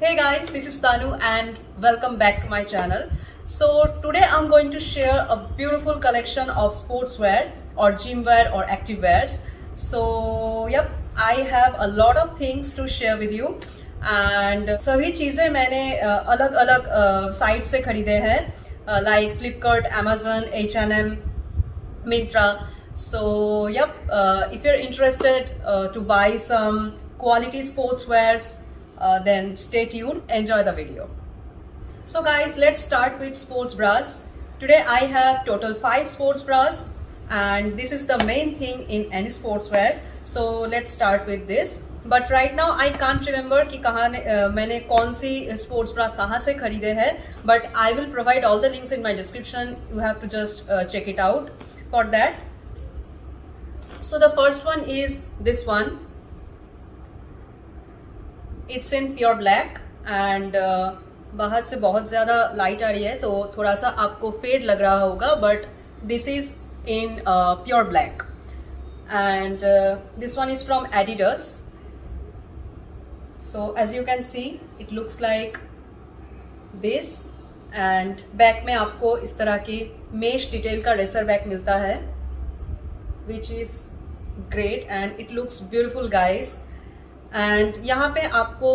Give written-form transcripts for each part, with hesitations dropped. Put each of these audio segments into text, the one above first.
Hey guys, this is Tanu and welcome back to my channel. So today I'm going to share a beautiful collection of sportswear or gym wear or active wears. So yep, I have a lot of things to share with you and सभी चीज़ें मैंने अलग अलग site से खरीदे हैं like Flipkart, Amazon, H&M, Myntra. So yep, if you're interested to buy some quality sportswears, then stay tuned, enjoy the video. So guys, let's start with sports bras. Today I have total 5 sports bras and this is the main thing in any sportswear. So let's start with this. But right now I can't remember कि कहाँ मैंने कौन सी sports bra कहाँ से खरीदे हैं. But I will provide all the links in my description. You have to just check it out for that. So the first one is this one. It's in pure black and बाहर से बहुत ज़्यादा light आ रही है तो थोड़ा सा आपको फेड लग रहा होगा, but this is in pure black and this one is from Adidas. So as you can see it looks like this and back में आपको इस तरह की mesh detail का रेसर बैक मिलता है which is great and it looks beautiful guys. And यहाँ पे आपको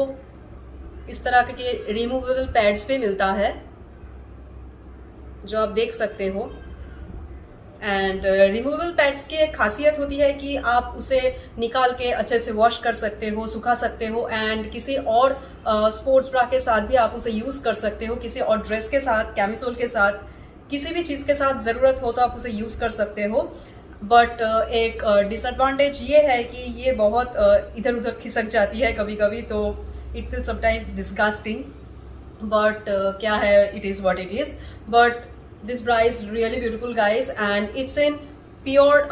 इस तरह के रिमूवेबल पैड्स पे मिलता है जो आप देख सकते हो. एंड रिमूवेबल पैड्स की एक खासियत होती है कि आप उसे निकाल के अच्छे से वॉश कर सकते हो, सुखा सकते हो एंड किसी और स्पोर्ट्स ब्रा के साथ भी आप उसे यूज़ कर सकते हो, किसी और ड्रेस के साथ, कैमिसोल के साथ, किसी भी चीज़ के साथ ज़रूरत हो तो आप उसे यूज़ कर सकते हो. बट एक डिसएडवांटेज ये है कि ये बहुत इधर उधर खिसक जाती है कभी कभी, तो it feel sometime disgusting. But क्या है, it is what it is. But this bra is really beautiful guys and it's in pure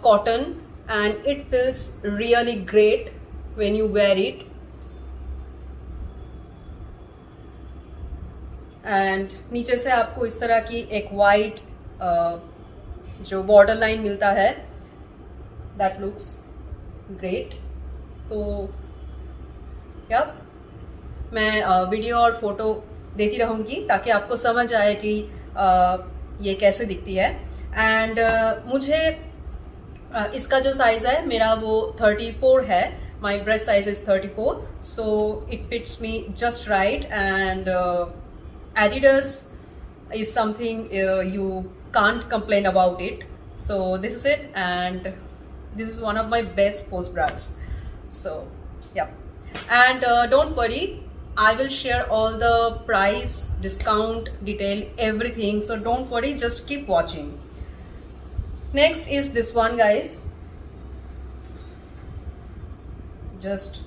cotton and it feels really great when you wear it. And नीचे से आपको इस तरह की एक white जो बॉर्डर लाइन मिलता है, दैट लुक्स ग्रेट. तो यप, मैं वीडियो और फोटो देती रहूँगी ताकि आपको समझ आए कि ये कैसे दिखती है. एंड मुझे इसका जो साइज़ है मेरा वो 34 है. माई breast size is 34, so it fits me just right. And Adidas is something you can't complain about it. So this is it and this is one of my best sports bras. So yeah, and don't worry, I will share all the price, discount, detail, everything, so don't worry, just keep watching. Next is this one guys, just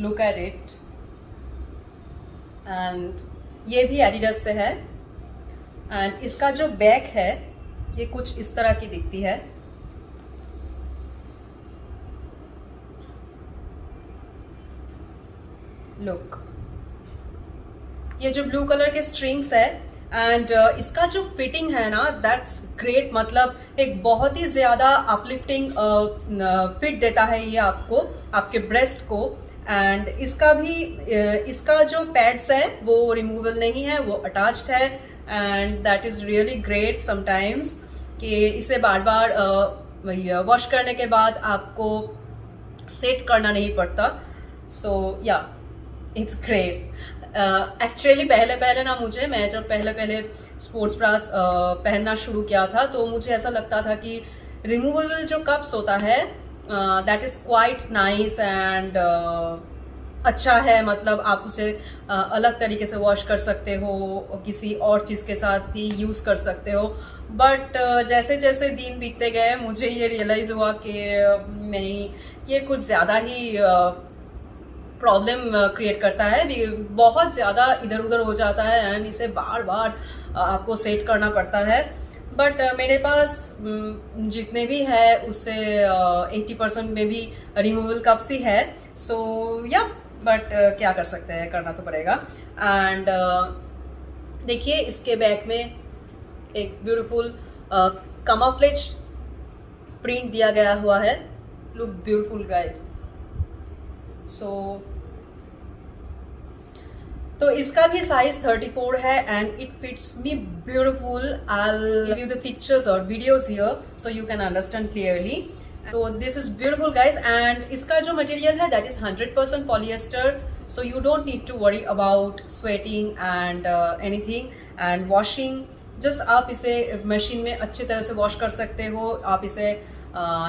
look at it and ये भी Adidas से है and इसका जो back है ये कुछ इस तरह की दिखती है. लुक, ये जो ब्लू कलर के स्ट्रिंग्स है एंड इसका जो फिटिंग है ना, दैट्स ग्रेट. मतलब एक बहुत ही ज्यादा अपलिफ्टिंग फिट देता है ये आपको, आपके ब्रेस्ट को. एंड इसका जो पैड्स है वो रिमूवेबल नहीं है, वो अटैच्ड है and that is really great sometimes कि इसे बार बार वॉश करने के बाद आपको सेट करना नहीं पड़ता. सो या, इट्स ग्रेट. एक्चुअली पहले ना मैं जब पहले स्पोर्ट्स ब्रास पहनना शुरू किया था तो मुझे ऐसा लगता था कि रिमूवेबल जो कप्स होता है that is quite nice and अच्छा है. मतलब आप उसे अलग तरीके से वॉश कर सकते हो, किसी और चीज़ के साथ भी यूज़ कर सकते हो. बट जैसे जैसे दिन बीतते गए मुझे ये रियलाइज़ हुआ कि नहीं, ये कुछ ज़्यादा ही प्रॉब्लम क्रिएट करता है. बहुत ज़्यादा इधर उधर हो जाता है एंड इसे बार बार आपको सेट करना पड़ता है. बट मेरे पास जितने भी है उससे 80% में भी रिमूवेबल कप्स ही है. सो या, बट क्या कर सकते हैं, करना तो पड़ेगा. एंड देखिए इसके बैक में एक ब्यूटीफुल कमफ्लेज प्रिंट दिया गया हुआ है. Look beautiful guys. सो तो इसका भी साइज 34 है and it fits me beautiful. I give you the pictures और videos here so you can understand clearly. तो this is beautiful guys and इसका जो मटेरियल है that is 100% polyester, so you don't need to worry about sweating and anything and washing. Just आप इसे machine में अच्छी तरह से वॉश कर सकते हो, आप इसे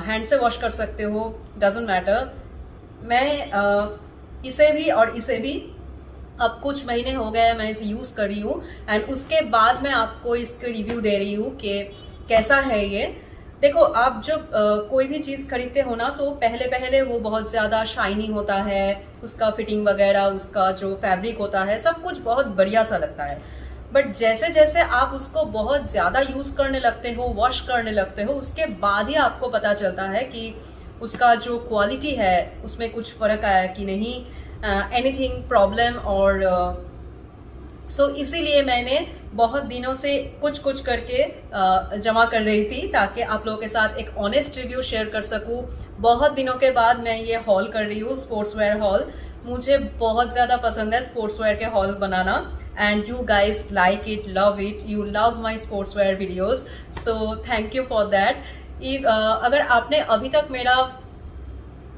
हैंड से वॉश कर सकते हो, डजेंट मैटर। मैं इसे भी और इसे भी अब कुछ महीने हो गए मैं इसे यूज कर रही हूँ एंड उसके बाद मैं आपको इसके रिव्यू दे रही हूँ कि कैसा है ये। देखो, आप जब कोई भी चीज खरीदते हो ना तो पहले पहले वो बहुत ज्यादा शाइनी होता है, उसका फिटिंग वगैरह, उसका जो फैब्रिक होता है, सब कुछ बहुत बढ़िया सा लगता है। बट जैसे जैसे आप उसको बहुत ज्यादा यूज करने लगते हो, वॉश करने लगते हो, उसके बाद ही आपको पता चलता है कि उसका जो क्वालिटी है उसमें कुछ फर्क आया कि नहीं, एनीथिंग प्रॉब्लम। और सो इसीलिए मैंने बहुत दिनों से कुछ कुछ करके जमा कर रही थी ताकि आप लोगों के साथ एक ऑनेस्ट रिव्यू शेयर कर सकूं। बहुत दिनों के बाद मैं ये हॉल कर रही हूँ, स्पोर्ट्सवेयर हॉल। मुझे बहुत ज्यादा पसंद है स्पोर्ट्सवेयर के hall banana and you guys like it, love it, you love my sportswear videos, so thank you for that. अगर आपने अभी तक मेरा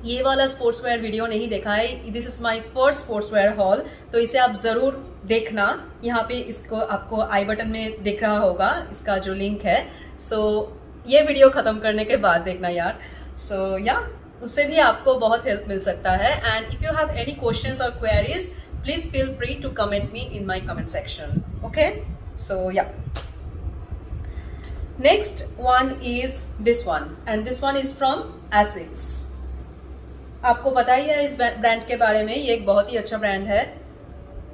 ये वाला स्पोर्ट्सवेयर वीडियो नहीं देखा है, this is my first sportswear hall, तो इसे आप जरूर देखना। यहाँ पे इसको आपको आई बटन में दिख रहा होगा इसका जो लिंक है। सो ये वीडियो खत्म करने के बाद देखना यार। सो या उससे भी आपको बहुत हेल्प मिल सकता है। And if you have any questions और queries please feel free to comment me in my comment section, okay. So yeah next one is this one and this one is from एसिक्स। आपको पता ही है इस brand के बारे में, ये एक बहुत ही अच्छा ब्रांड है,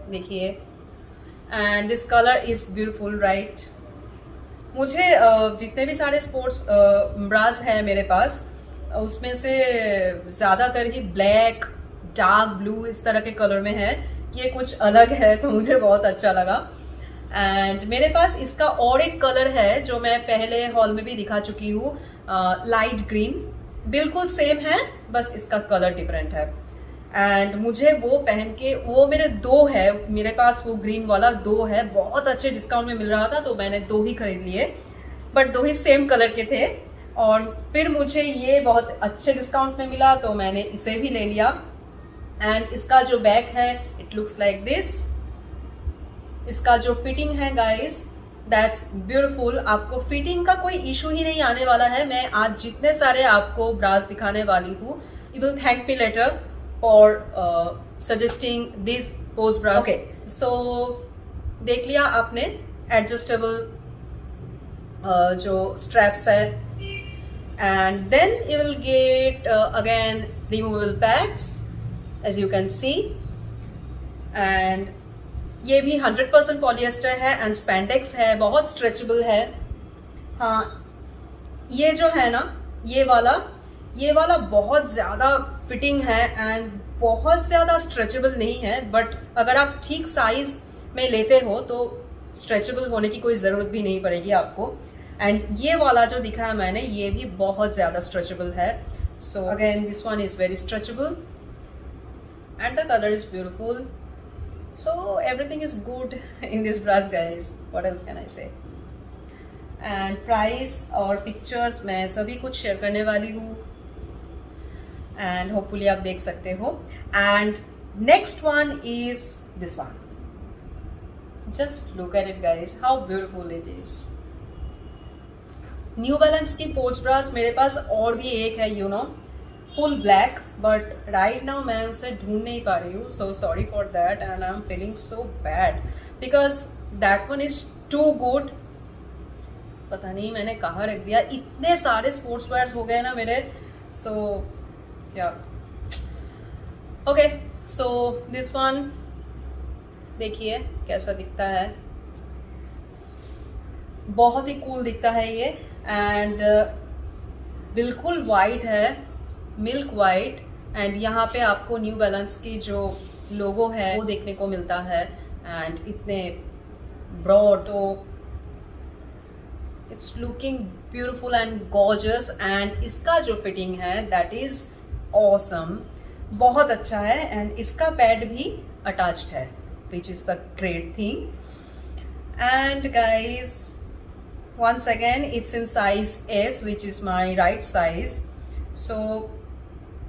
देखिए। And this colour is beautiful, right. मुझे जितने भी सारे स्पोर्ट्स ब्रास हैं मेरे पास, उसमें से ज्यादातर ही ब्लैक, डार्क ब्लू इस तरह के कलर में है। ये कुछ अलग है तो मुझे बहुत अच्छा लगा। एंड मेरे पास इसका और एक कलर है जो मैं पहले हॉल में भी दिखा चुकी हूँ, लाइट ग्रीन, बिल्कुल सेम है, बस इसका कलर डिफरेंट है। एंड मुझे वो पहन के, वो मेरे दो है मेरे पास, वो ग्रीन वाला दो है, बहुत अच्छे डिस्काउंट में मिल रहा था तो मैंने दो ही खरीद लिए, बट दो ही सेम कलर के थे। और फिर मुझे ये बहुत अच्छे डिस्काउंट में मिला तो मैंने इसे भी ले लिया। एंड इसका जो बैक है इट लुक्स लाइक दिस। इसका जो फिटिंग है गाइस दैट्स ब्यूटीफुल। आपको फिटिंग का कोई इशू ही नहीं आने वाला है। मैं आज जितने सारे आपको ब्रास दिखाने वाली हूँ, you will thank me later for suggesting this post bras. Okay, so देख लिया आपने एडजस्टेबल जो स्ट्रैप्स है, and then you will get again removable pads as you can see. And ये भी 100% पॉलिएस्टर है एंड स्पैंडेक्स है, बहुत स्ट्रेचेबल है। हाँ, ये जो है ना, ये वाला बहुत ज्यादा फिटिंग है एंड बहुत ज्यादा स्ट्रेचेबल नहीं है, बट अगर आप ठीक साइज में लेते हो तो स्ट्रेचेबल होने की कोई जरूरत भी नहीं पड़ेगी आपको। एंड ये वाला जो दिखाया मैंने, ये भी बहुत ज्यादा स्ट्रेचेबल है। So again this one is very stretchable and the colour is beautiful. So everything is good in this brush guys, what else can I say। and price और pictures मैं सभी कुछ शेयर करने वाली हूँ and hopefully आप देख सकते हो। and next one is this one, just look at it guys, how beautiful it is। New Balance की पोर्च ब्रास मेरे पास और भी एक है, you know, full black, but right now मैं उसे ढूंढ नहीं पा रही हूँ। So sorry for that and I am feeling so bad because that one is too good. पता नहीं मैंने कहाँ रख दिया, इतने सारे स्पोर्ट्स वेयर्स हो गए ना मेरे। सो या ओके, सो दिस वन देखिए कैसा दिखता है, बहुत ही कूल दिखता है ये। एंड बिल्कुल वाइट है, मिल्क वाइट। एंड यहाँ पे आपको न्यू बैलेंस की जो लोगो है वो देखने को मिलता है एंड इतने ब्रॉड, तो it's looking beautiful and gorgeous. And इसका जो फिटिंग है दैट इज ऑसम, बहुत अच्छा है। एंड इसका पैड भी अटैच्ड है, which is the great thing. And guys, once again it's in size S, which is my right size. So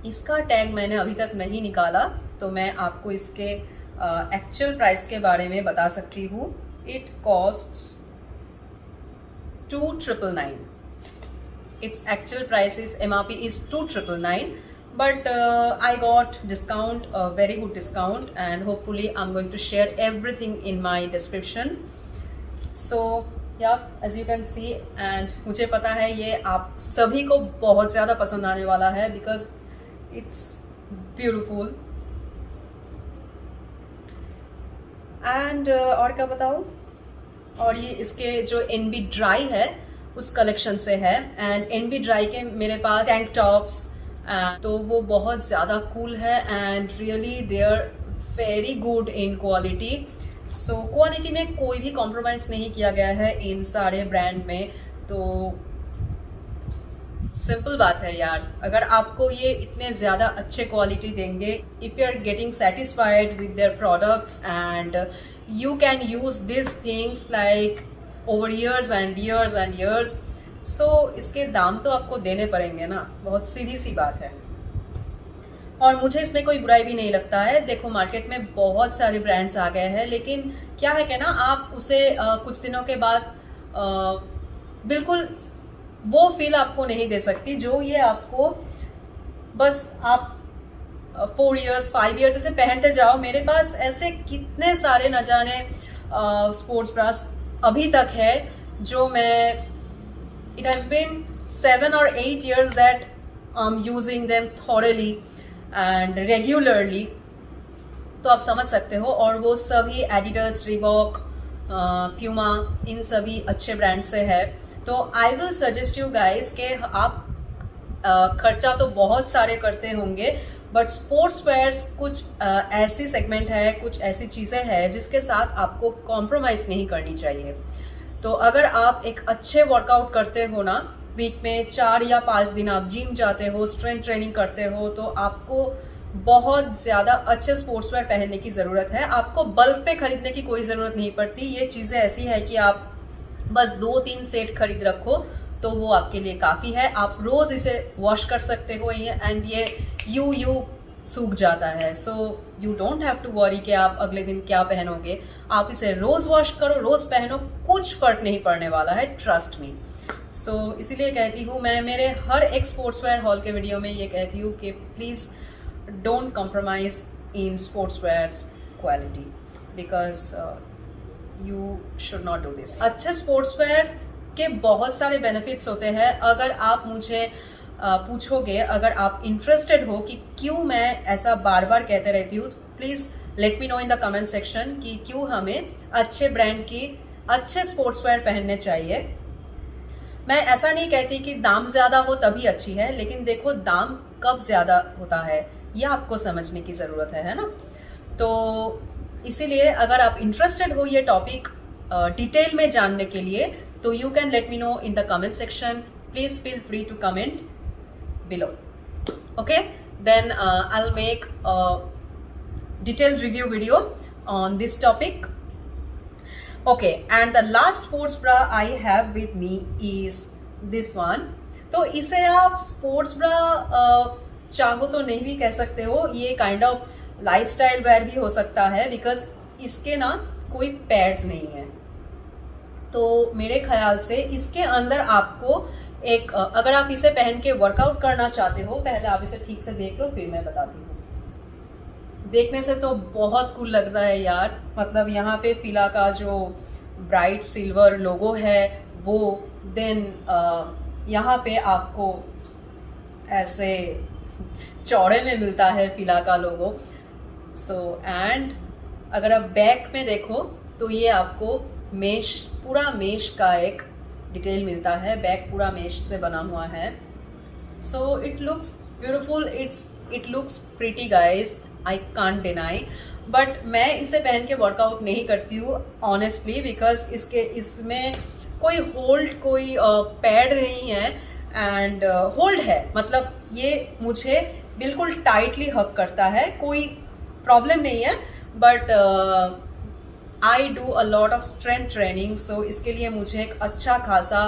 इसका टैग मैंने अभी तक नहीं निकाला, तो मैं आपको इसके एक्चुअल प्राइस के बारे में बता सकती हूँ. It costs 2,999. its actual price is MRP is 2,999, but I got discount, a very good discount, and hopefully I'm going to share everything in my description. So yeah, as you can see, and मुझे पता है ये आप सभी को बहुत ज़्यादा पसंद आने वाला है because it's beautiful. And और क्या बताऊँ, और ये इसके जो NB ड्राई है उस कलेक्शन से है. एंड NB ड्राई के मेरे पास टैंक टॉप्स, तो वो बहुत ज़्यादा कूल है and really they are very good in quality. So quality में कोई भी कॉम्प्रोमाइज़ नहीं किया गया है इन सारे ब्रांड में. तो सिंपल बात है यार, अगर आपको ये इतने ज़्यादा अच्छे क्वालिटी देंगे, if you are getting satisfied with their products and you can use this things like over years and years and years, so इसके दाम तो आपको देने पड़ेंगे ना. बहुत सीधी सी बात है. और मुझे इसमें कोई बुराई भी नहीं लगता है. देखो मार्केट में बहुत सारे ब्रांड्स आ गए हैं, लेकिन क्या है कि ना आप उसे कुछ दिनों के बाद बिल्कुल वो फील आपको नहीं दे सकती जो ये आपको बस आप 4 years 5 years ऐसे पहनते जाओ. मेरे पास ऐसे कितने सारे न जाने स्पोर्ट्स ब्रास अभी तक है जो मैं, it has been 7 or 8 years that I'm using them thoroughly and regularly. तो आप समझ सकते हो. और वो सभी एडिडास, रीबॉक, प्यूमा, इन सभी अच्छे ब्रांड से है. तो I will suggest you guys कि आप खर्चा तो बहुत सारे करते होंगे, बट स्पोर्ट्स वेयर्स कुछ ऐसी सेगमेंट है, कुछ ऐसी चीज़ें हैं जिसके साथ आपको कॉम्प्रोमाइज़ नहीं करनी चाहिए. तो अगर आप एक अच्छे वर्कआउट करते हो ना, वीक में 4 या 5 दिन आप जिम जाते हो, स्ट्रेंथ ट्रेनिंग करते हो, तो आपको बहुत ज़्यादा अच्छे स्पोर्ट्स वेयर पहनने की ज़रूरत है. आपको बल्क पे खरीदने की कोई ज़रूरत नहीं पड़ती. ये चीज़ें ऐसी है कि आप बस 2-3 सेट खरीद रखो तो वो आपके लिए काफ़ी है. आप रोज़ इसे वॉश कर सकते हो एंड ये यू सूख जाता है. So you don't have to worry कि आप अगले दिन क्या पहनोगे. आप इसे रोज़ वॉश करो, रोज़ पहनो, कुछ फर्क नहीं पड़ने वाला है, ट्रस्ट मी. सो इसीलिए कहती हूँ मैं, मेरे हर एक स्पोर्ट्स वेयर हॉल के वीडियो में ये कहती हूँ कि please don't compromise in sports wears quality, because you should not do this. अच्छे स्पोर्ट्स वेयर के बहुत सारे बेनिफिट्स होते हैं. अगर आप मुझे पूछोगे, अगर आप इंटरेस्टेड हो कि क्यों मैं ऐसा बार बार कहते रहती हूँ, please let me know in the comment section कि क्यों हमें अच्छे ब्रांड की अच्छे स्पोर्ट्स वेयर पहनने चाहिए. मैं ऐसा नहीं कहती कि दाम ज़्यादा हो तभी अच्छी है, लेकिन देखो दाम कब ज़्यादा होता है ये आपको समझने की ज़रूरत है ना. तो इसीलिए अगर आप इंटरेस्टेड हो ये टॉपिक डिटेल में जानने के लिए, तो you can let me know in the comment section. Please feel free to comment below. Okay, then I'll make a detailed review video on this topic. Okay, and the last sports bra I have with me is this one. तो इसे आप sports bra चाहो तो नहीं भी कह सकते हो, ये काइंड ऑफ लाइफस्टाइल वेयर भी हो सकता है, बिकॉज इसके ना कोई पैड्स नहीं है. तो मेरे ख्याल से इसके अंदर आपको एक, अगर आप इसे पहन के वर्कआउट करना चाहते हो, पहले आप इसे ठीक से देख लो फिर मैं बताती हूँ. देखने से तो बहुत कूल लग रहा है यार. मतलब यहाँ पे फिला का जो ब्राइट सिल्वर लोगो है वो, देन यहाँ पे आपको ऐसे चौड़े में मिलता है फिला का लोगो. सो एंड अगर आप बैक में देखो तो ये आपको मेश, पूरा मेश का एक डिटेल मिलता है. बैक पूरा मेश से बना हुआ है. So it looks beautiful, it looks pretty guys, I can't deny. But मैं इसे पहन के वर्कआउट नहीं करती हूँ ऑनेस्टली, बिकॉज इसमें कोई होल्ड, कोई पैड नहीं है. एंड होल्ड है, मतलब ये मुझे बिल्कुल टाइटली हक करता है, कोई प्रॉब्लम नहीं है. But I do a lot of strength training, so इसके लिए मुझे एक अच्छा खासा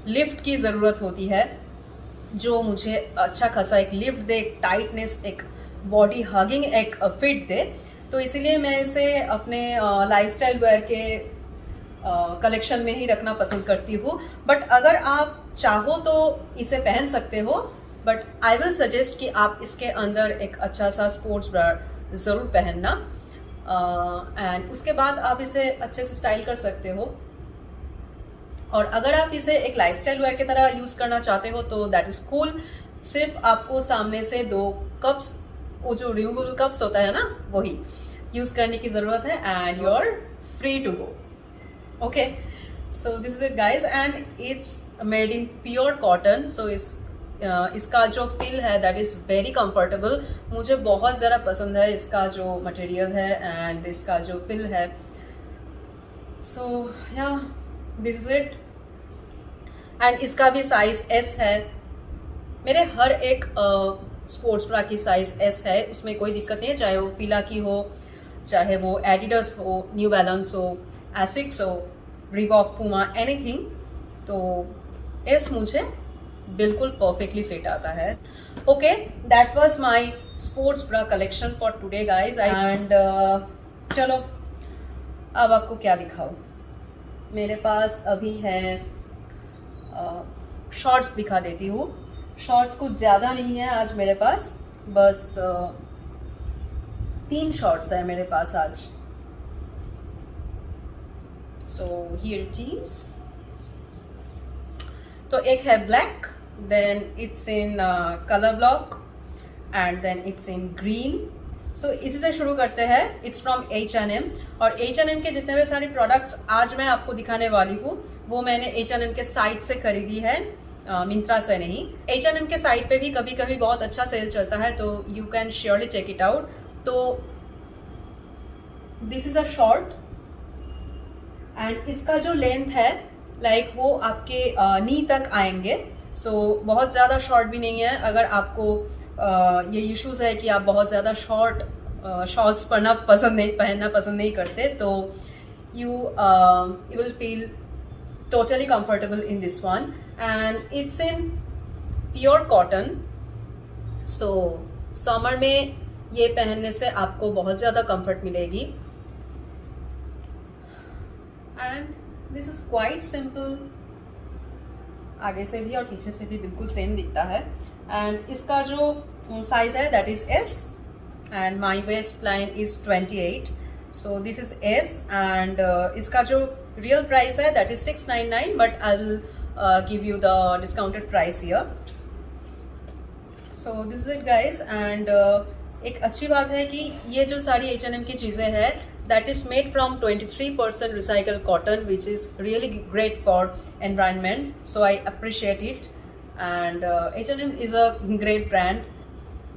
लिफ्ट की ज़रूरत होती है, जो मुझे अच्छा खासा एक लिफ्ट दे, एक टाइटनेस, एक बॉडी हगिंग, एक फिट दे। तो इसीलिए मैं इसे अपने लाइफस्टाइल वेयर के कलेक्शन में ही रखना पसंद करती हूँ। बट अगर आप चाहो तो इसे पहन सकते हो, बट आई विल सजेस्ट कि आप इसके अंदर एक अच्छा सा स्पोर्ट्स ब्रा ज़रूर पहनना, एंड उसके बाद आप इसे अच्छे से स्टाइल कर सकते हो। और अगर आप इसे एक लाइफस्टाइल वेयर की तरह यूज करना चाहते हो तो दैट इज कूल। सिर्फ आपको सामने से 2 कप्स, वो जो रिमूवेबल कप्स होता है ना, वही यूज करने की जरूरत है, and you are free to go. Okay, so this is it guys, and it's made in pure cotton. So इसका जो फील है दैट इज वेरी कंफर्टेबल। मुझे बहुत ज़्यादा पसंद है इसका जो मटेरियल है एंड इसका जो फील है। सो yeah this is it, and इसका भी साइज S है। मेरे हर एक स्पोर्ट्स ब्रा की साइज S है, उसमें कोई दिक्कत नहीं है, चाहे वो फीला की हो, चाहे वो एडिडास हो, न्यू बैलेंस हो, एसिक्स हो, रिबॉक, पूमा, एनीथिंग। तो S मुझे बिल्कुल परफेक्टली फिट आता है। Okay, that was my sports bra collection for today guys, and चलो अब आपको क्या दिखाऊं। मेरे पास अभी है शॉर्ट्स, दिखा देती हूँ। शॉर्ट्स कुछ ज़्यादा नहीं है आज मेरे पास, बस 3 शॉर्ट्स है मेरे पास आज। So here it is. तो एक है black, then it's in colour block, and then it's in green. So इसी से शुरू करते हैं। इट्स फ्रॉम H&M, और H&M के जितने भी सारे प्रोडक्ट्स आज मैं आपको दिखाने वाली हूँ वो मैंने H&M के साइट से खरीदी है, मिंत्रा से नहीं। H&M के साइट पे भी कभी कभी बहुत अच्छा सेल चलता है, तो you can surely check it out. तो this is a short, and इसका जो लेंथ है लाइक वो आपके नी तक आएंगे। सो बहुत ज़्यादा शॉर्ट भी नहीं है। अगर आपको ये इश्यूज है कि आप बहुत ज़्यादा शॉर्ट्स पहनना पसंद नहीं करते, तो you will feel totally comfortable in this one, and it's in pure cotton. So summer में ये पहनने से आपको बहुत ज़्यादा comfort मिलेगी, and this is quite simple। आगे से भी और पीछे से भी बिल्कुल सेम दिखता है, एंड इसका जो साइज है that is S, and my waste line is 28। So this is S, and इसका जो रियल प्राइस है that is 699, but I will give you the discounted price here. So this is it guys, and एक अच्छी बात है कि ये जो सारी H&M की चीज़ें हैं that is made from 23% recycled cotton, which is really great for environment, so I appreciate it, and H&M is a great brand.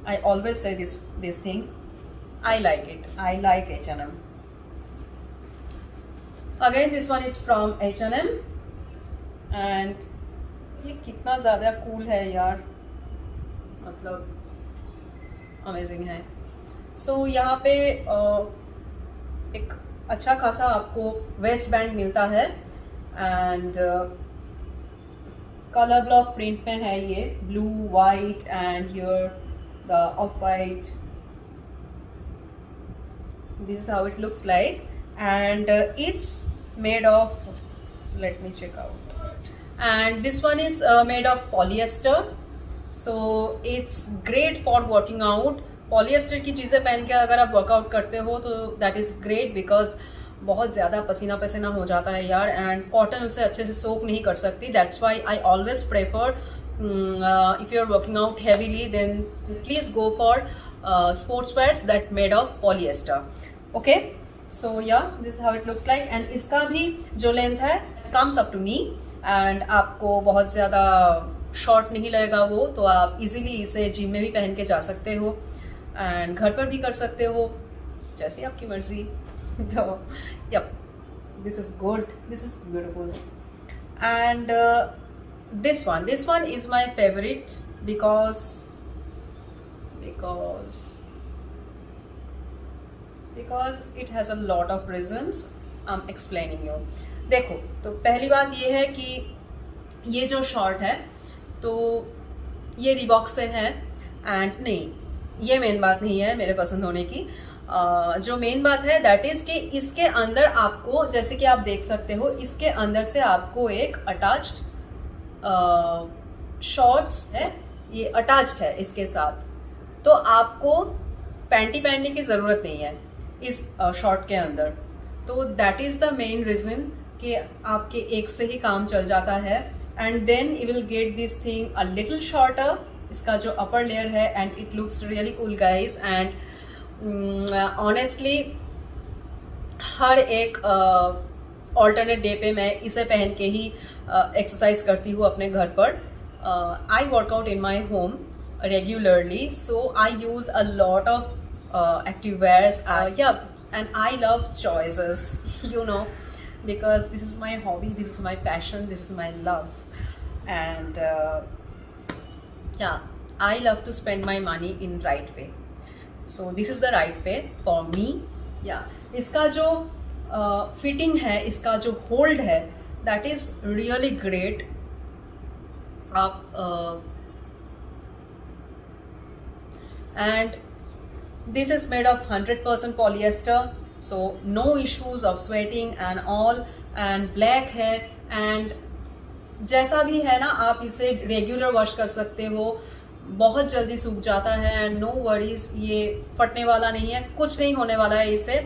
I always say this thing. I like it. I like H&M. Again, this one is from H&M, and ये कितना ज़्यादा cool है यार, मतलब amazing है। सो यहाँ पे एक अच्छा खासा आपको वेस्ट बैंड मिलता है, एंड कलर ब्लॉक प्रिंट में है ये, blue, white, and here the off white. This is how it looks like, and it's made of, let me check out, and this one is made of polyester. So it's great for working out. Polyester की चीज़ें पहन के अगर आप workout करते हो तो that is great, because बहुत ज़्यादा पसीना पसीना हो जाता है यार, एंड कॉटन उसे अच्छे से सोक नहीं कर सकती। That's why I always prefer, if you are working out heavily, then please go for sports wears that made of polyester. Okay, so yeah this how it looks like, and इसका भी जो length है comes up to knee, एंड आपको बहुत ज़्यादा short नहीं लगेगा वो, तो आप इजीली इसे जिम में भी पहन के जा सकते हो, एंड घर पर भी कर सकते हो, जैसे आपकी मर्जी। तो yep, this is good, this is beautiful, and this one is my favorite because because it has a lot of reasons, I am explaining you. देखो, तो पहली बात ये है कि ये जो शॉर्ट है तो ये रिबॉक से है, एंड नहीं, ये मेन बात नहीं है मेरे पसंद होने की। जो मेन बात है दैट इज कि इसके अंदर आपको, जैसे कि आप देख सकते हो, इसके अंदर से आपको एक अटैच्ड शॉर्ट्स है, ये अटैच्ड है इसके साथ, तो आपको पैंटी पहनने की ज़रूरत नहीं है इस शॉर्ट के अंदर। तो that is the main reason कि आपके एक से ही काम चल जाता है, and then you will get this thing a little shorter, इसका जो अपर लेयर है, and it looks really cool guys. And honestly हर एक ऑल्टरनेट डे पे मैं इसे पहन के ही एक्सरसाइज करती हूँ अपने घर पर। I workout in my home regularly, so I use a lot of active wears, yeah, and I love choices you know, because this is my hobby, this is my passion, this is my love, and yeah, I love to spend my money in right way, so this is the right way for me। yeah, इसका जो fitting है, इसका जो hold है, that is really great। आप and this is made of 100% polyester, so no issues of sweating and all, and black है, and जैसा भी है ना, आप इसे रेगुलर वॉश कर सकते हो, बहुत जल्दी सूख जाता है, एंड नो वरीज, ये फटने वाला नहीं है, कुछ नहीं होने वाला है इसे।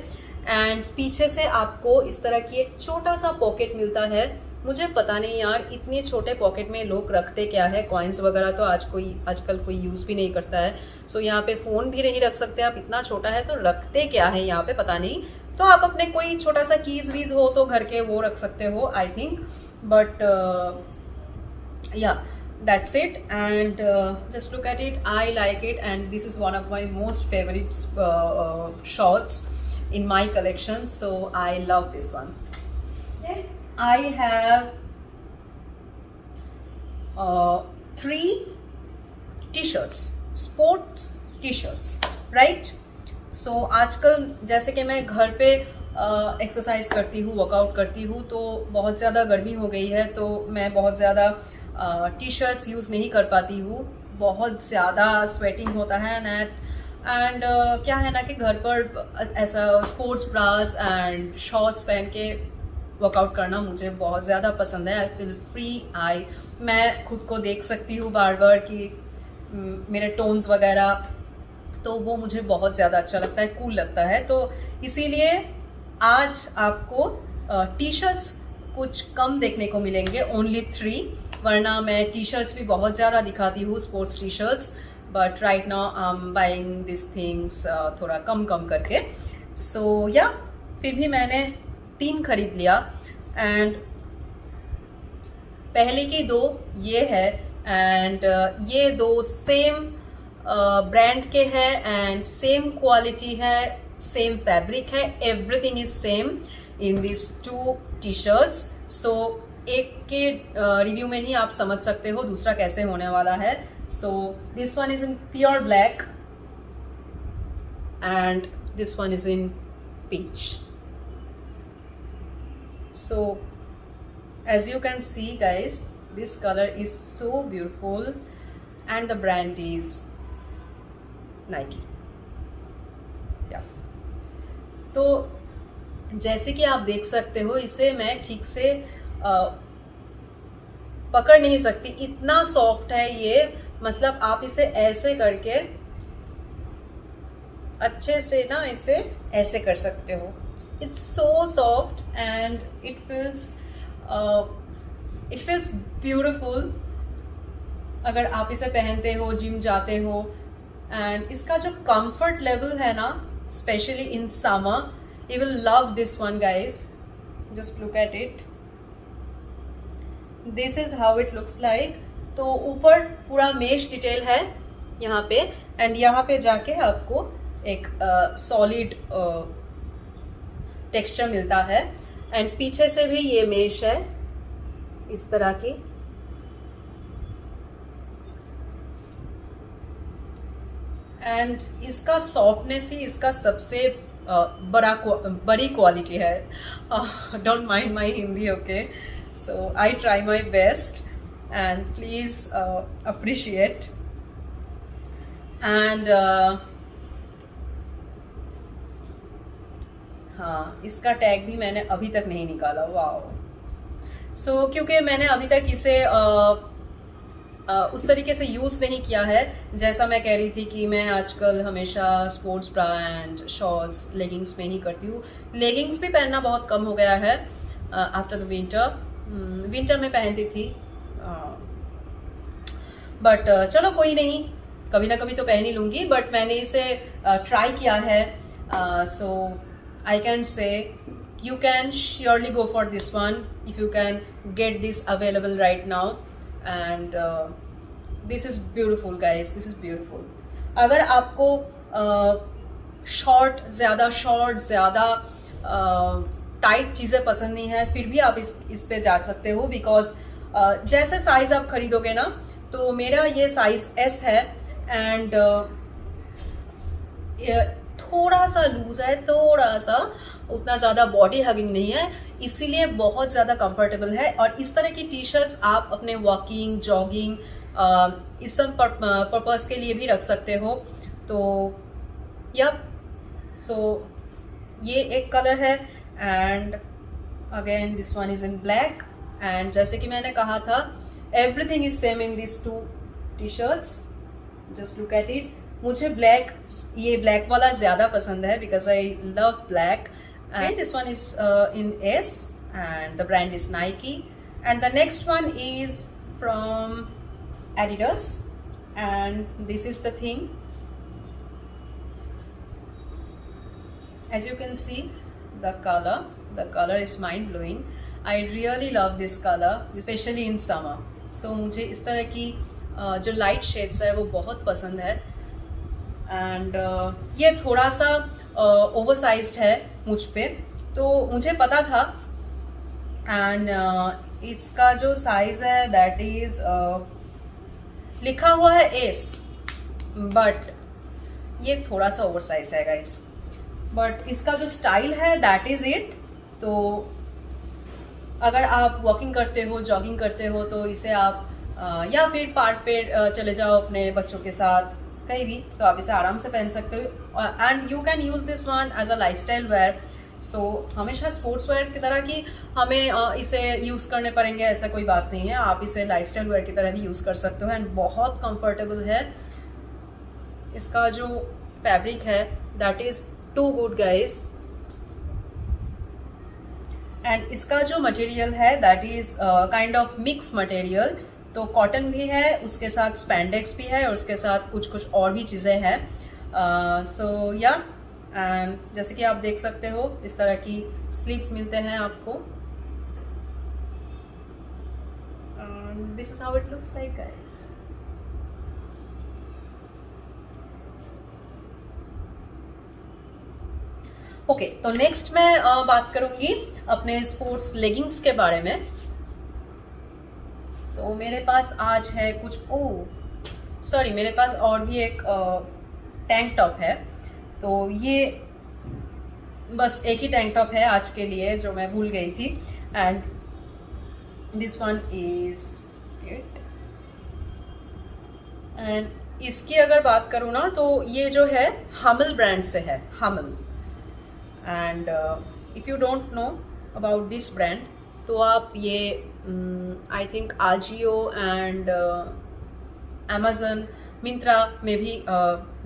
एंड पीछे से आपको इस तरह की एक छोटा सा पॉकेट मिलता है। मुझे पता नहीं यार, इतने छोटे पॉकेट में लोग रखते क्या है, कॉइन्स वगैरह तो आजकल कोई यूज़ भी नहीं करता है। सो यहाँ पे फ़ोन भी नहीं रख सकते आप, इतना छोटा है, तो रखते क्या है यहाँ पे पता नहीं। तो आप अपने कोई छोटा सा कीज वीज हो तो घर के, वो रख सकते हो आई थिंक, बट या that's it, and just look at it, I like it, and this is one of my most favorite shorts in my collection, so I love this one। okay, I have 3 t-shirts, sports t-shirts, right? so आजकल जैसे कि मैं घर पे exercise करती हूँ, workout करती हूँ, तो बहुत ज़्यादा गर्मी हो गई है, तो मैं बहुत ज़्यादा टी शर्ट्स यूज़ नहीं कर पाती हूँ, बहुत ज़्यादा स्वेटिंग होता है एंड क्या है ना कि घर पर ऐसा स्पोर्ट्स ब्रास एंड शॉर्ट्स पहन के वर्कआउट करना मुझे बहुत ज़्यादा पसंद है। आई फील फ्री, मैं खुद को देख सकती हूँ बार बार कि मेरे टोन्स वगैरह, तो वो मुझे बहुत ज़्यादा अच्छा लगता है, कूल लगता है। तो इसीलिए आज आपको टी शर्ट्स कुछ कम देखने को मिलेंगे, ओनली 3, वरना मैं टी शर्ट्स भी बहुत ज़्यादा दिखाती हूँ, sports T shirts, but right now I am buying this things थोड़ा कम करके। सो या फिर भी मैंने 3 खरीद लिया, एंड पहले की 2 ये है, एंड ये 2 सेम ब्रांड के हैं, एंड सेम क्वालिटी है, सेम फैब्रिक है, everything is same in this 2 T shirts. So एक के रिव्यू में ही आप समझ सकते हो दूसरा कैसे होने वाला है। So this one is in pure black and this one is in peach. So as you can see guys, this color is so beautiful and the brand is Nike। yeah, तो जैसे कि आप देख सकते हो, इसे मैं ठीक से पकड़ नहीं सकती, इतना सॉफ्ट है ये, मतलब आप इसे ऐसे करके अच्छे से ना इसे ऐसे कर सकते हो। It's so soft and it feels beautiful अगर आप इसे पहनते हो, जिम जाते हो। एंड इसका जो कंफर्ट लेवल है ना, specially in summer, you will love this one guys. Just look at it, this is how it looks like. तो ऊपर पूरा मेश डिटेल है यहाँ पे, एंड यहाँ पे जाके आपको एक सॉलिड टेक्सचर मिलता है, एंड पीछे से भी ये मेश है इस तरह की। एंड इसका सॉफ्टनेस ही इसका सबसे बड़ी क्वालिटी है. Don't mind my Hindi, okay. So I try my best and please appreciate. And हाँ, इसका टैग भी मैंने अभी तक नहीं निकाला. वाओ. सो क्योंकि मैंने अभी तक इसे उस तरीके से यूज़ नहीं किया है. जैसा मैं कह रही थी कि मैं आजकल हमेशा sports bra and shorts leggings में ही करती हूँ. लेगिंग्स भी पहनना बहुत कम हो गया है आफ्टर द विंटर. विंटर में पहनती थी, बट चलो कोई नहीं, कभी ना कभी तो पहन ही लूँगी. बट मैंने इसे ट्राई किया है. सो I can say you can surely go for this one if you can get this available right now. And this is beautiful guys, this is beautiful. अगर आपको शॉर्ट ज़्यादा टाइट चीज़ें पसंद नहीं है, फिर भी आप इस पे जा सकते हो. बिकॉज जैसे साइज़ आप खरीदोगे ना, तो मेरा ये साइज़ S है एंड थोड़ा सा लूज है, थोड़ा सा, उतना ज़्यादा बॉडी हगिंग नहीं है, इसीलिए बहुत ज़्यादा कंफर्टेबल है. और इस तरह की टी शर्ट्स आप अपने वॉकिंग, जॉगिंग, इस सब पर्पस के लिए भी रख सकते हो. तो यप, सो ये एक कलर है. And again this one is in black. And जैसे कि मैंने कहा था, everything is same in this two T shirts. Just look at it. मुझे ये ब्लैक वाला ज़्यादा पसंद है because I love black. And this one is in S and the brand is Nike. And the next one is from Adidas and this is the thing. As you can see, the color is mind blowing. I really love this color, especially in summer. So मुझे इस तरह की जो light shades है वो बहुत पसंद है. एंड ये थोड़ा सा ओवरसाइज्ड है मुझ पे, तो मुझे पता था. एंड इसका जो साइज है दैट इज लिखा हुआ है S, बट ये थोड़ा सा ओवरसाइज्ड है गाइस. बट इसका जो स्टाइल है दैट इज इट. तो अगर आप वॉकिंग करते हो, जॉगिंग करते हो, तो इसे आप या फिर पार्क पे चले जाओ अपने बच्चों के साथ कहीं भी, तो आप इसे आराम से पहन सकते हो. And you can use this one as a lifestyle wear. So हमेशा स्पोर्ट्स वेयर की तरह की हमें इसे यूज करने पड़ेंगे ऐसा कोई बात नहीं है. आप इसे लाइफस्टाइल वेयर की तरह भी यूज कर सकते हो. एंड बहुत कंफर्टेबल है. इसका जो फैब्रिक है that is too good guys. And इसका जो मटेरियल है that is kind of mix material. तो कॉटन भी है, उसके साथ स्पैंडेक्स भी है, और उसके साथ कुछ और भी चीज़ें हैं. सो या, एंड जैसे कि आप देख सकते हो इस तरह की स्लीव्स मिलते हैं आपको. This is how it looks like guys. Okay, तो नेक्स्ट मैं बात करूंगी अपने स्पोर्ट्स लेगिंग्स के बारे में. तो मेरे पास आज है कुछ मेरे पास और भी एक टैंक टॉप है. तो ये बस एक ही टैंक टॉप है आज के लिए जो मैं भूल गई थी. And this one is it. And इसकी अगर बात करूँ ना, तो ये जो है हमल ब्रांड से है, Hummel. And if you don't know about this brand, तो आप ये I think Ajio and Amazon, Myntra में भी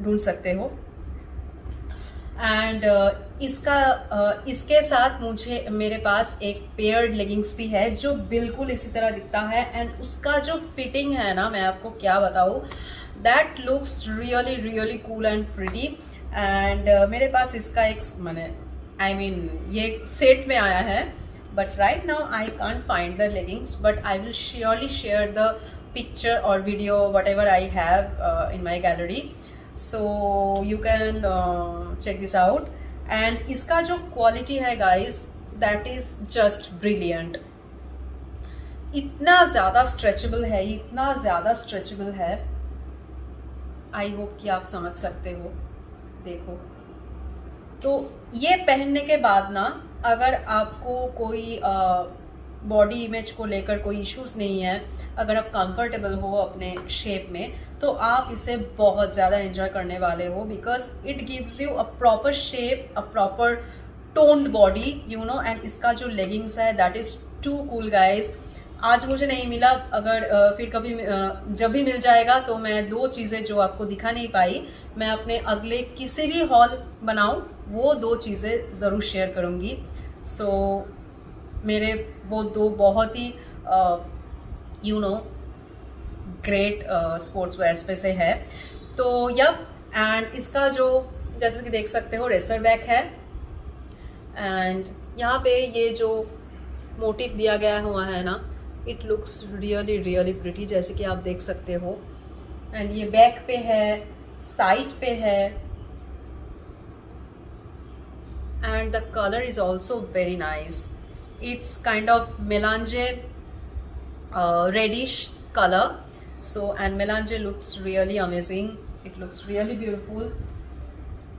ढूंढ सकते हो. एंड इसके साथ मेरे पास एक पेयर्ड लेगिंग्स भी है जो बिल्कुल इसी तरह दिखता है. एंड उसका जो फिटिंग है ना, मैं आपको क्या बताऊँ, that looks really really cool and pretty. And मेरे पास इसका एक ये सेट में आया है. But right now I can't find the leggings, but I will surely share the picture or video whatever I have in my gallery, so you can check this out. And इसका जो quality है guys, that is just brilliant. इतना ज़्यादा stretchable है, इतना ज़्यादा stretchable है. I hope कि आप समझ सकते हो. देखो, तो ये पहनने के बाद ना, अगर आपको कोई बॉडी इमेज को लेकर कोई इश्यूज नहीं है, अगर आप कंफर्टेबल हो अपने शेप में, तो आप इसे बहुत ज़्यादा एंजॉय करने वाले हो, because it gives you a proper shape, a proper toned body, you know. And इसका जो लेगिंग्स है that is too cool guys. आज मुझे नहीं मिला, अगर फिर कभी जब भी मिल जाएगा तो मैं दो चीज़ें जो आपको दिखा नहीं पाई, मैं अपने अगले किसी भी हॉल बनाऊं वो दो चीज़ें ज़रूर शेयर करूंगी। सो मेरे वो दो बहुत ही you know great sports wears पे से है। तो यप, एंड इसका जो जैसे कि देख सकते हो रेसर बैक है, एंड यहाँ पे ये जो मोटिव दिया गया हुआ है ना, it looks really really pretty, जैसे कि आप देख सकते हो। एंड ये बैक पे है, साइड पे है, and the colour is also very nice. It's kind of melange reddish color. So and melange looks really amazing, it looks really beautiful.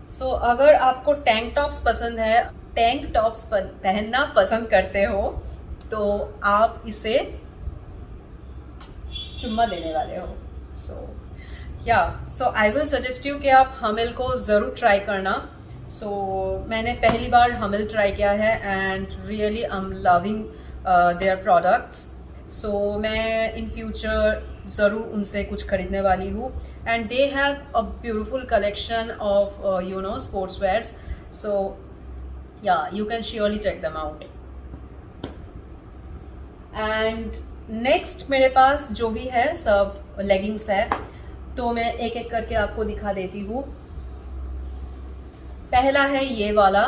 So अगर आपको टैंक टॉप्स पसंद है, टैंक टॉप्स पहनना पसंद करते हो, तो आप इसे चुम्मा देने वाले हो। सो आई विल सजेस्ट यू कि आप हमिल को ज़रूर ट्राई करना। सो मैंने पहली बार हमिल ट्राई किया है and really I am loving their products. So मैं इन फ्यूचर ज़रूर उनसे कुछ खरीदने वाली हूँ, and they have a beautiful collection of you know sports wears. So yeah you can surely check them out. And next मेरे पास जो भी है सब लेगिंग्स है, तो मैं एक एक करके आपको दिखा देती हूँ। पहला है ये वाला।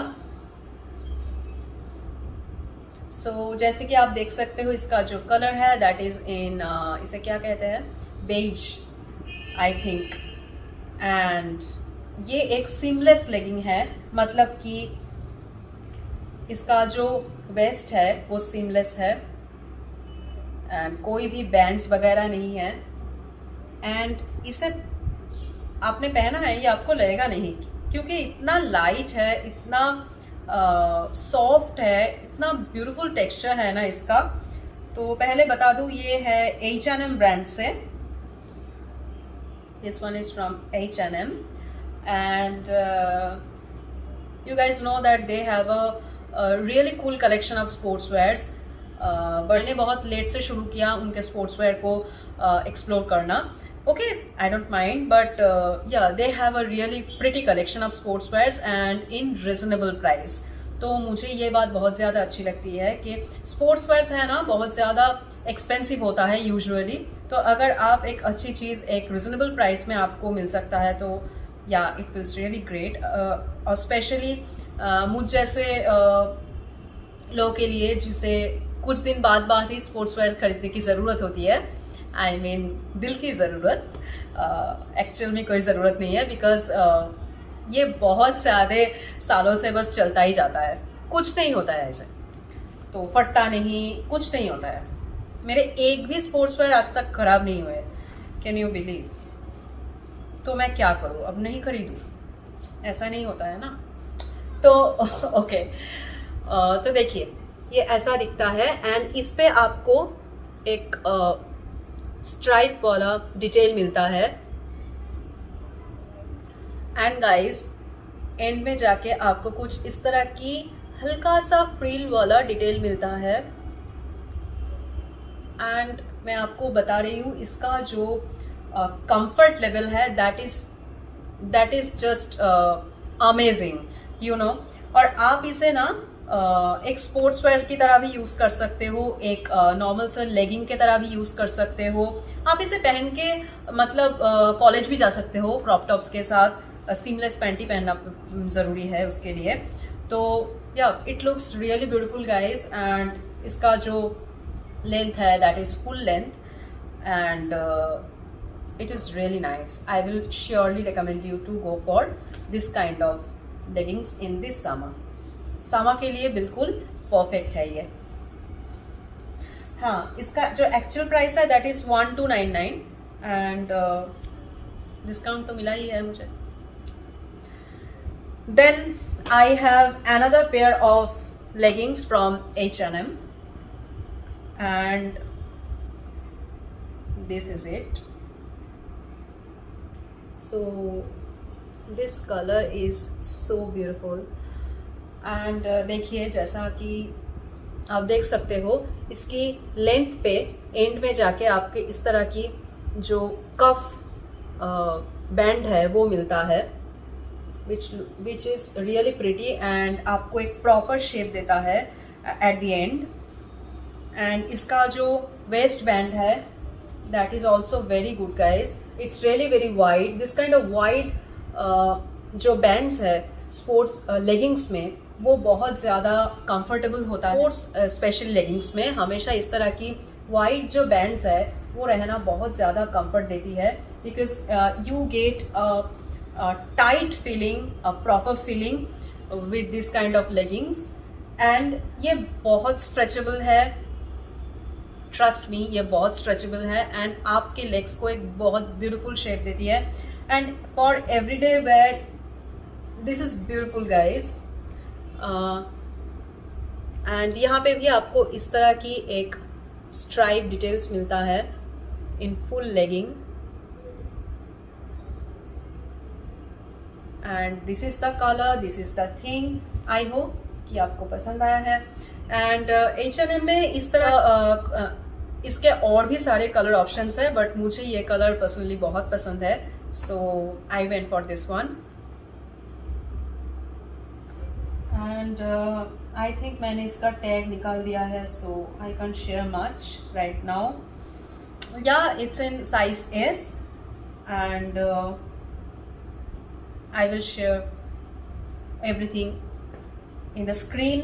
सो जैसे कि आप देख सकते हो, इसका जो कलर है दैट इज इन इसे क्या कहते हैं, बेज आई थिंक। एंड ये एक सीमलेस लेगिंग है, मतलब कि इसका जो वेस्ट है वो सीमलेस है, एंड कोई भी बैंड्स वगैरह नहीं है। एंड इसे आपने पहना है, ये आपको लगेगा नहीं, क्योंकि इतना लाइट है, इतना सॉफ्ट है, इतना ब्यूटीफुल टेक्सचर है ना इसका। तो पहले बता दूं, ये है H&M ब्रांड से। This one is from H&M, and you guys know that they have a really cool collection of sportswears. मैंने बहुत लेट से शुरू किया उनके स्पोर्ट्सवेयर को एक्सप्लोर करना। Okay, I don't mind, but yeah they have a really pretty collection of sportswears and in reasonable price. तो मुझे ये बात बहुत ज़्यादा अच्छी लगती है कि स्पोर्ट्सवेयर्स है ना, बहुत ज़्यादा एक्सपेंसिव होता है यूजुअली। तो अगर आप एक अच्छी चीज़ एक रिजनेबल प्राइस में आपको मिल सकता है, तो या इट फील्स रियली ग्रेट। और स्पेशली मुझ जैसे लोगों के लिए जिसे कुछ दिन बाद ही स्पोर्ट्सवेयर खरीदने की ज़रूरत होती है, आई मीन दिल की ज़रूरत, एक्चुअल में कोई ज़रूरत नहीं है, बिकॉज ये बहुत ज़्यादा सालों से बस चलता ही जाता है, कुछ नहीं होता है ऐसे, तो फटता नहीं, कुछ नहीं होता है। मेरे एक भी स्पोर्ट्सवेयर आज तक खराब नहीं हुए, कैन यू बिलीव? तो मैं क्या करूँ, अब नहीं खरीदूँ? ऐसा नहीं होता है ना। तो ओके, तो देखिए ये ऐसा दिखता है, एंड इस पे आपको एक स्ट्राइप वाला डिटेल मिलता है। एंड गाइस, एंड में जाके आपको कुछ इस तरह की हल्का सा फ्रिल वाला डिटेल मिलता है। एंड मैं आपको बता रही हूँ, इसका जो कंफर्ट लेवल है that is just amazing, you know. और आप इसे ना एक स्पोर्ट्स वेयर की तरह भी यूज कर सकते हो, एक नॉर्मल सा लेगिंग के तरह भी यूज कर सकते हो। आप इसे पहन के मतलब कॉलेज भी जा सकते हो क्रॉप टॉप्स के साथ। सीमलेस पैंटी पहनना जरूरी है उसके लिए। तो या it looks really beautiful guys. And इसका जो लेंथ है that is full length, and it is really nice. I will surely recommend you to go for this kind of leggings in this summer. Summer के लिए बिल्कुल perfect है ये। हाँ, इसका जो एक्चुअल प्राइस है दैट इज 1299, एंड डिस्काउंट तो मिला ही है मुझे। Then I have another pair of leggings from H&M, and this is it. So this color is so beautiful, and देखिए जैसा कि आप देख सकते हो, इसकी लेंथ पे एंड में जाके आपके इस तरह की जो कफ बैंड है वो मिलता है, which is really pretty, and आपको एक प्रॉपर शेप देता है एट द एंड. एंड इसका जो वेस्ट बैंड है that is also very good guys. It's really very wide. This kind of wide जो बैंड्स है स्पोर्ट्स लेगिंग्स में वो बहुत ज़्यादा कंफर्टेबल होता है. स्पोर्ट्स स्पेशल लेगिंग्स में हमेशा इस तरह की वाइड जो बैंड्स है वो रहना बहुत ज़्यादा कंफर्ट देती है, because you get tight feeling, proper feeling with this kind of leggings. And ये बहुत स्ट्रेचेबल है, ट्रस्ट मी ये बहुत स्ट्रेचेबल है, एंड आपके लेग्स को एक बहुत ब्यूटीफुल शेप देती है. And for everyday where this is beautiful guys. And यहाँ पे भी आपको इस तरह की एक स्ट्राइप डिटेल्स मिलता है in full legging. And this is the colour, this is the thing. I hope कि आपको पसंद आया है. एंड H&M में इस तरह इसके और भी सारे कलर ऑप्शंस है, बट मुझे ये कलर पर्सनली बहुत पसंद है, so I went for this one. And I think मैंने इसका टैग निकाल दिया है, so I can share much right now. Yeah it's in size S, एंड I will share everything in the screen.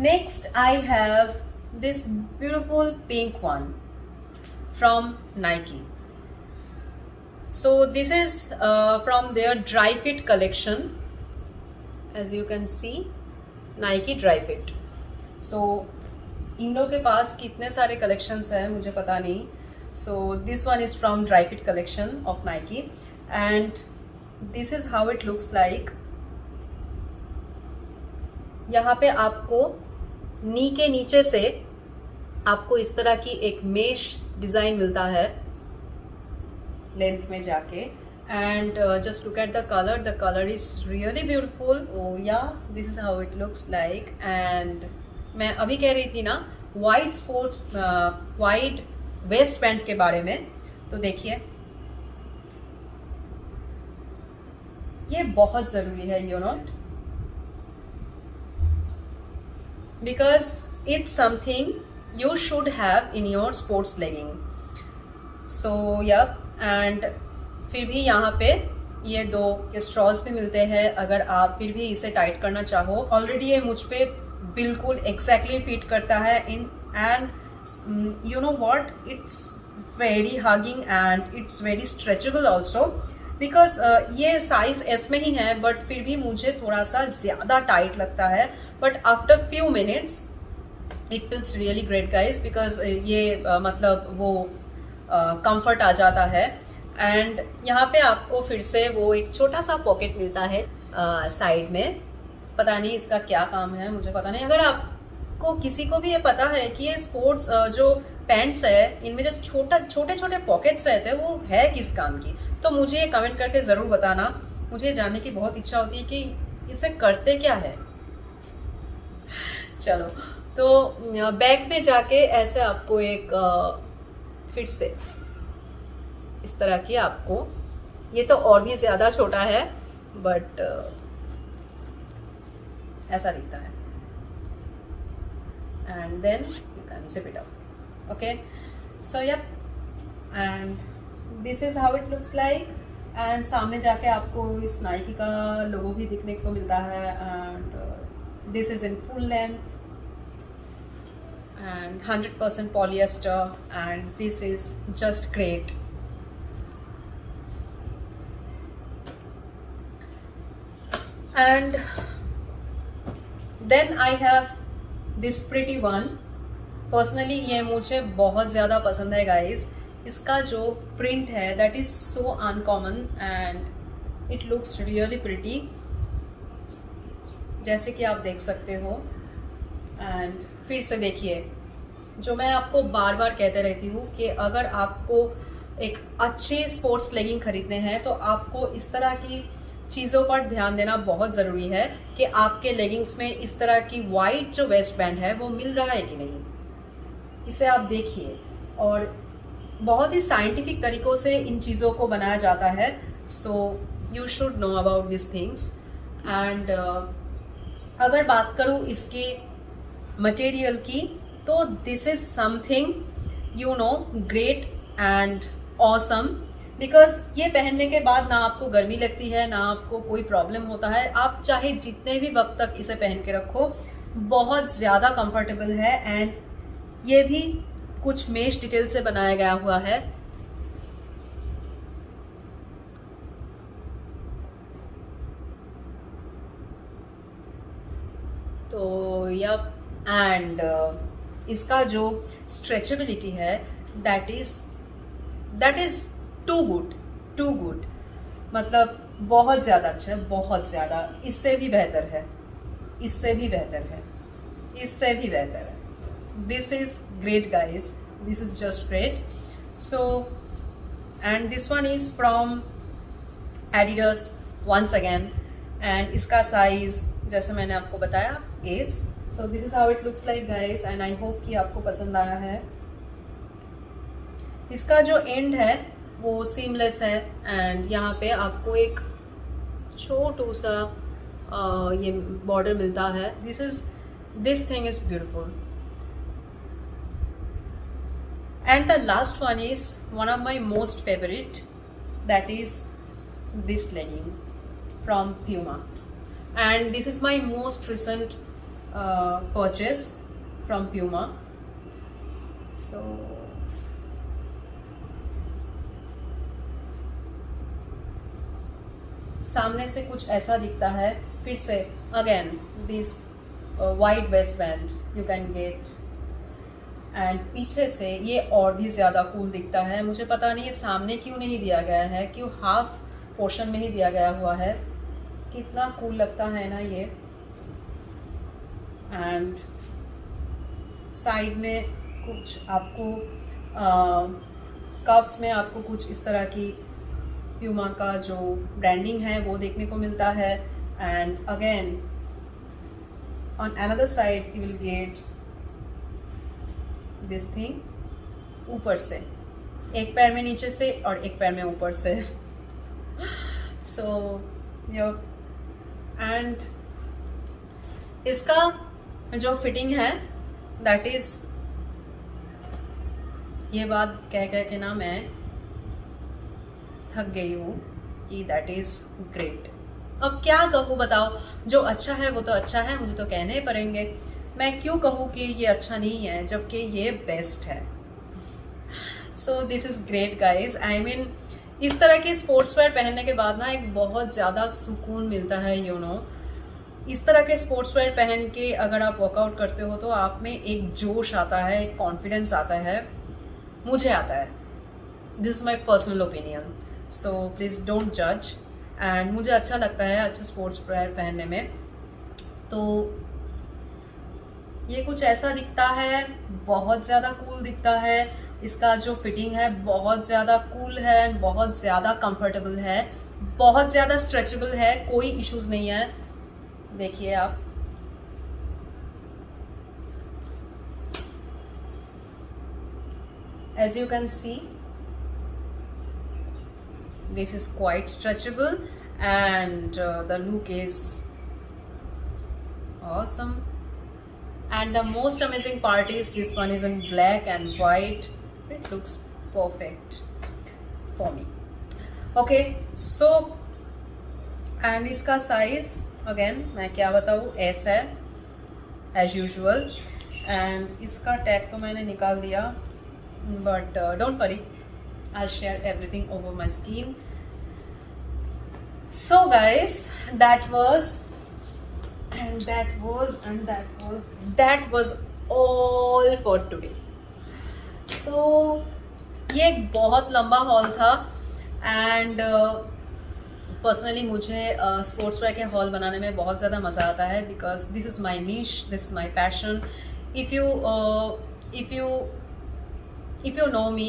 Next I have this beautiful pink one from Nike. So this is from their Dry Fit collection. As you can see, Nike Dry Fit. So इन लोगों के पास कितने सारे collections हैं मुझे पता नहीं. So this one is from Dry Fit collection of Nike. And this is how it looks like. यहाँ पे आपको नी के नीचे से आपको इस तरह की एक मेश डिजाइन मिलता है लेंथ में जाके. And just look at the colour is really beautiful. Oh yeah this is how it looks like. And मैं अभी कह रही थी ना wide sports wide waist band के बारे में, तो देखिए ये बहुत जरूरी है, you know, because it's something you should have in your sports legging. So yep. And फिर भी यहाँ पे ये दो स्ट्रॉज भी मिलते हैं अगर आप फिर भी इसे टाइट करना चाहो. ऑलरेडी ये मुझ पे बिल्कुल एग्जैक्टली फिट करता है in. And you know what, it's very hugging and it's very stretchable also, because ये साइज S में ही है, बट फिर भी मुझे थोड़ा सा ज़्यादा टाइट लगता है. But after few minutes it feels really great guys, because ये मतलब वो कंफर्ट आ जाता है. एंड यहाँ पे आपको फिर से वो एक छोटा सा पॉकेट मिलता है साइड में. पता नहीं इसका क्या काम है, मुझे पता नहीं. अगर आपको किसी को भी ये पता है कि ये स्पोर्ट्स जो पैंट्स है इनमें जो छोटे छोटे पॉकेट्स रहते हैं वो है किस काम की, तो मुझे ये कमेंट करके ज़रूर बताना. मुझे जानने की बहुत इच्छा होती है कि इसे करते क्या है. चलो, तो बैक में जाके ऐसे आपको एक फिर से इस तरह की आपको, ये तो और भी ज़्यादा छोटा है बट ऐसा दिखता है. And then you can zip it up. Okay, so yep, and this is how it looks like. And सामने जाके आपको इस नाइकी का लोगो भी दिखने को मिलता है. And this is in full length and 100% polyester, and this is just great. And then I have this pretty one. Personally ये मुझे बहुत ज़्यादा पसंद है गाइज. इसका जो प्रिंट है that is so uncommon and it looks really pretty. जैसे कि आप देख सकते हो। एंड फिर से देखिए, जो मैं आपको बार बार कहते रहती हूँ कि अगर आपको एक अच्छे स्पोर्ट्स लेगिंग खरीदने हैं तो आपको इस तरह की चीज़ों पर ध्यान देना बहुत ज़रूरी है कि आपके लेगिंग्स में इस तरह की वाइड जो वेस्ट बैंड है वो मिल रहा है कि नहीं। इसे आप देखिए, और बहुत ही साइंटिफिक तरीकों से इन चीज़ों को बनाया जाता है। So you should know about this things. And अगर बात करूँ इसके मटेरियल की, तो this is something you know great and awesome, because ये पहनने के बाद ना आपको गर्मी लगती है, ना आपको कोई प्रॉब्लम होता है। आप चाहे जितने भी वक्त तक इसे पहन के रखो, बहुत ज़्यादा कंफर्टेबल है। एंड ये भी कुछ मेश डिटेल से बनाया गया हुआ है। तो यप, एंड इसका जो स्ट्रेचेबिलिटी है दैट इज टू गुड, मतलब बहुत ज़्यादा अच्छा है, बहुत ज़्यादा। इससे भी बेहतर है, इससे भी बेहतर है, इससे भी बेहतर है। This is great guys, this is just great. So and this one is from Adidas once again, and इसका साइज जैसे मैंने आपको बताया S. So this is how it looks like guys, and I hope कि आपको पसंद आया है। इसका जो एंड है वो सीमलेस है, एंड यहाँ पे आपको एक छोटू सा ये बॉर्डर मिलता है। This thing is beautiful. And the last one is one of my most favourite, that is this legging from Puma, and this is my most recent purchase from Puma. So सामने से कुछ ऐसा दिखता है। फिर से again this wide waist band you can get, and पीछे से ये और भी ज़्यादा कूल दिखता है। मुझे पता नहीं ये सामने क्यों नहीं दिया गया है, क्यों हाफ पोर्शन में ही दिया गया हुआ है। कितना कूल लगता है ना ये। एंड साइड में कुछ आपको कप्स में आपको कुछ इस तरह की प्यूमा का जो ब्रांडिंग है वो देखने को मिलता है। And again on another side you will get this thing ऊपर से, एक पैर में नीचे से और एक पैर में ऊपर से। सो एंड इसका जो फिटिंग है दैट इज, ये बात कह कह के ना मैं थक गई हूँ कि दैट इज ग्रेट। अब क्या कहूँ बताओ, जो अच्छा है वो तो अच्छा है, मुझे तो कहने ही पड़ेंगे। मैं क्यों कहूँ कि ये अच्छा नहीं है जबकि ये बेस्ट है। So this is great guys. I mean इस तरह के स्पोर्ट्स वेयर पहनने के बाद ना एक बहुत ज़्यादा सुकून मिलता है, यू नो। इस तरह के स्पोर्ट्स वेयर पहन के अगर आप वर्कआउट करते हो तो आप में एक जोश आता है, एक कॉन्फिडेंस आता है, मुझे आता है। This is my personal opinion, so please don't जज। एंड मुझे अच्छा लगता है अच्छे स्पोर्ट्स वेयर पहनने में। तो ये कुछ ऐसा दिखता है, बहुत ज़्यादा कूल दिखता है। इसका जो फिटिंग है बहुत ज़्यादा कूल है, बहुत ज़्यादा कंफर्टेबल है, बहुत ज़्यादा स्ट्रेचेबल है, कोई इश्यूज नहीं है। देखिए आप, as you can see this is quite stretchable and the look is awesome. And the most amazing part is this one is in black and white. It looks perfect for me. Okay, so and इसका size again मैं क्या बताऊँ, S है as usual. and इसका tag तो मैंने निकाल दिया, but don't worry, I'll share everything over my screen. So guys, that was all for today. So ये एक बहुत लंबा हॉल था, एंड पर्सनली मुझे स्पोर्ट्स वेयर के हॉल बनाने में बहुत ज़्यादा मज़ा आता है, because this is my niche, this is my passion. If you know me,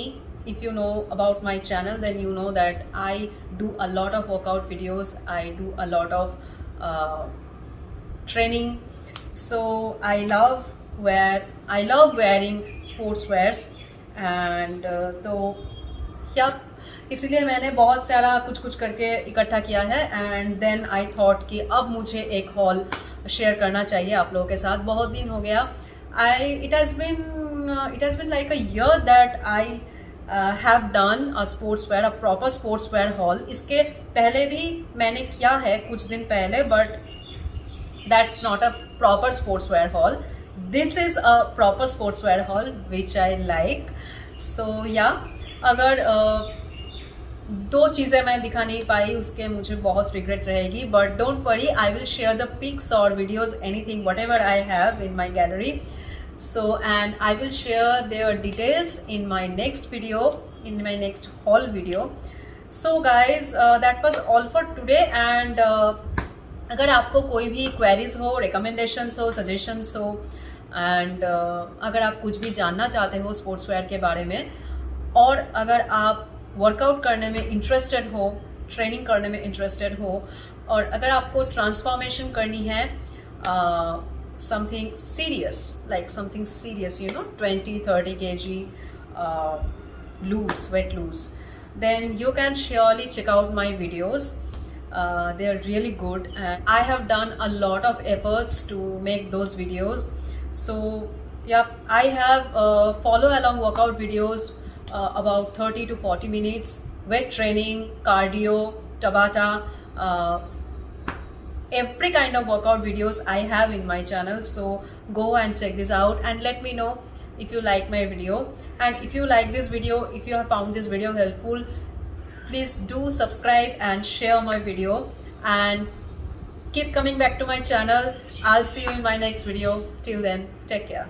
if you know about my channel, then you know that I do a lot of workout videos, I do a lot of training. So I love wearing sports wears. And तो क्या, इसीलिए मैंने बहुत सारा कुछ करके इकट्ठा किया है. एंड देन आई थॉट कि अब मुझे एक हॉल शेयर करना चाहिए आप लोगों के साथ. बहुत दिन हो गया. It has been like a year that I have done a proper sportswear haul. इसके पहले भी मैंने किया है कुछ दिन पहले, but that's not a proper sportswear haul. This is a proper sportswear haul which I like. So yeah, अगर दो चीज़ें मैं दिखा नहीं पाई उसके मुझे बहुत रिग्रेट रहेगी, but don't worry, I will share the pics और videos, anything whatever I have in my gallery. So and I will share their details in my next video, in my next haul video. So guys, that was all for today. And अगर आपको कोई भी queries हो, recommendations हो, suggestions हो, and अगर आप कुछ भी जानना चाहते हो स्पोर्ट्स वेयर के बारे में, और अगर आप वर्कआउट करने में इंटरेस्टेड हो, ट्रेनिंग करने में इंटरेस्टेड हो, और अगर आपको ट्रांसफॉर्मेशन करनी है, something serious, like something serious, 20-30 kg weight lose, then you can surely check out my videos. They are really good, and I have done a lot of efforts to make those videos. So yeah, I have follow along workout videos about 30 to 40 minutes, weight training, cardio, Tabata, every kind of workout videos I have in my channel. So go and check this out and let me know if you like my video. And if you like this video, if you have found this video helpful, please do subscribe and share my video, and keep coming back to my channel. I'll see you in my next video. Till then, take care.